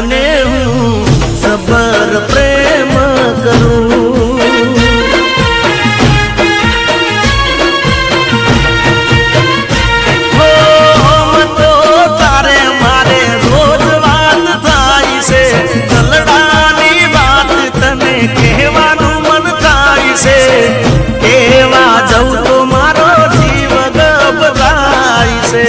તને હું સબર પ્રેમ કરું. હો તો તારે મારે રોજ વાત થાય છે, દલડાની વાત તને કહેવાનું મન થાય છે. કેવા જવું તો મારો જીવ ગભરાય છે.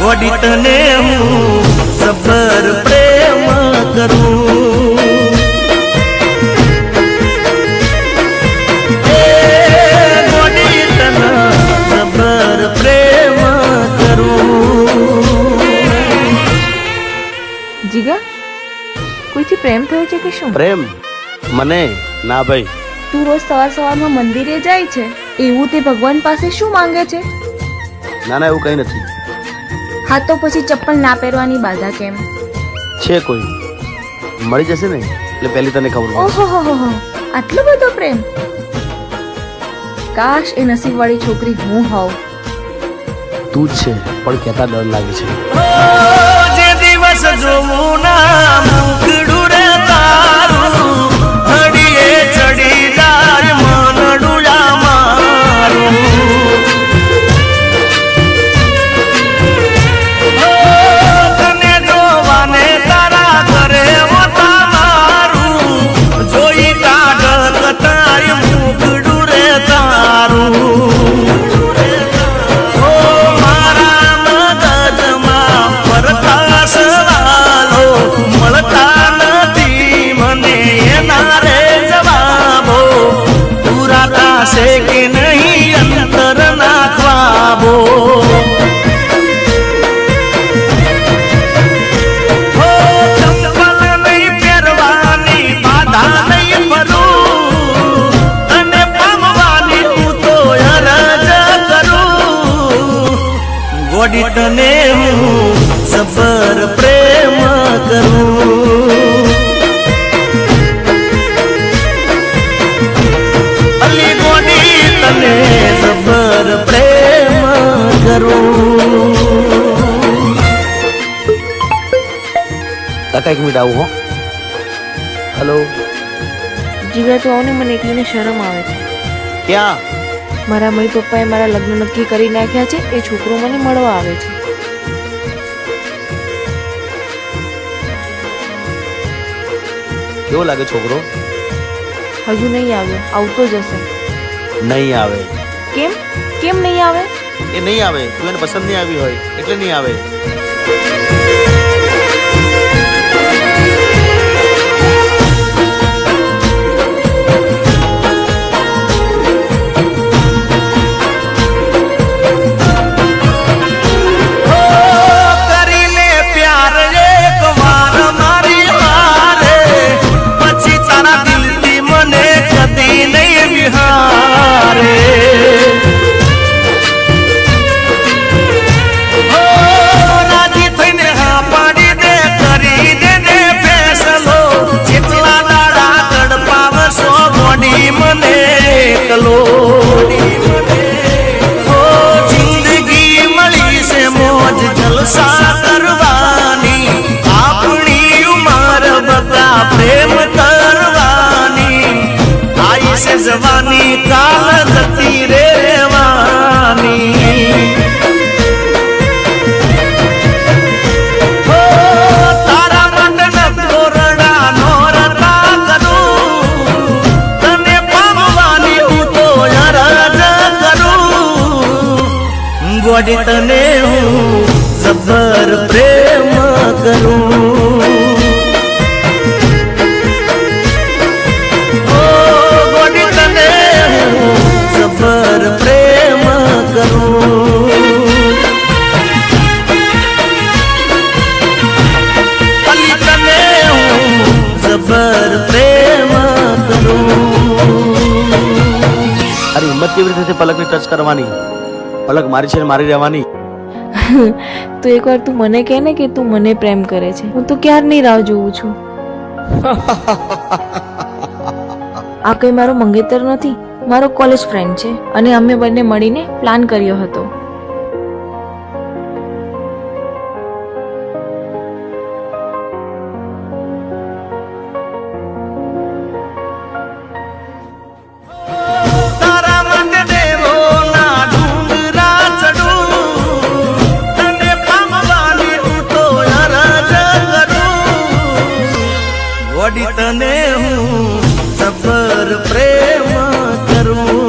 ગોડી તને હું સબર પ્રેમ કરું. ગોડી તને સબર પ્રેમ કરું. જીગા, કોઈથી પ્રેમ થયો છે કે શું? પ્રેમ મને ના ભાઈ. તું રોજ સવારમાં મંદિરે જાય છે, એવું તે ભગવાન પાસે શું માંગે છે? ના ના, એવું કઈ નથી. હા તો પછી ચપ્પલ ના પહેરવાની બાધા કેમ છે? કોઈ મળી જશે ને એટલે પહેલી તને ખબર પડે. ઓહો, આટલો બધો પ્રેમ! કાશ એ નસીબવાળી છોકરી હું હોઉં. તું જ છે, પણ કહેતા ડર લાગે છે. જે દિવસ જોવું ના મુકડું રે તારું, હડીએ ચડી જાય મનડું મારું. તને જોવાને તારા ઘરે હોતા મારું, જોઈ કાઢ તારી મુકડું રે તારું. મળતા નથી મને એના રે જવાબો, પૂરા થશે કે નહીં અંતર નાખવાબો. ચંપલ નહીં પહેરવાની બાધા નહીં ભરું, અને પામવાની હું તો અરજ કરું. ગોડી તને હું સબર પ્રેમ કરું. અલી ગોડી તને સબર પ્રેમ કરું. કાકા એક મિનિટ આવું હો. હેલો. જીગા તો આવો ને, મને એકલીને શરમ આવે છે. ક્યાં? મારા મમ્મી પપ્પાએ મારા લગ્ન નક્કી કરી નાખ્યા છે, એ છોકરો મને મળવા આવે છે. કેવો લાગે છોકરો? હજુ નહીં આવ્યો, આવતો જ હશે. નહીં આવે. કેમ નહીં આવે? એ નહીં આવે. તું એને પસંદ નહીં આવી હોય એટલે નહીં આવે. જિંદગી મળી છે મોજ જલસા કરવાની, આપણી ઉંમર બધા પ્રેમ કરવાની. આઈ છે જવાની કાલ જતી રહેવાની. તારા માટે તોરડા નોરતા કરું, તને પામવાની હું તો અરજ કરું. ગોડી તને હું સબર પ્રેમ કરું. ગોડી તને હું સબર પ્રેમ કરું. અલી તને હું સબર પ્રેમ કરું. અરે હિંમત કેવી રીતે પલકની ટચ કરવાની? પલક મારી છે ને મારી રહેવાની. તો એકવાર તું મને કહે ને કે તું મને પ્રેમ કરે છે. હું તો ક્યારની રાહ જોઉં છું. આ કઈ મારો મંગેતર નથી, મારો કોલેજ ફ્રેન્ડ છે અને અમે બંને મળીને પ્લાન કર્યો હતો. તારા માટે દેવોના ડુંગરા ચડું, તને પામવાની હું તો અરજ કરું. વળી તને હું સબર પ્રેમ કરું.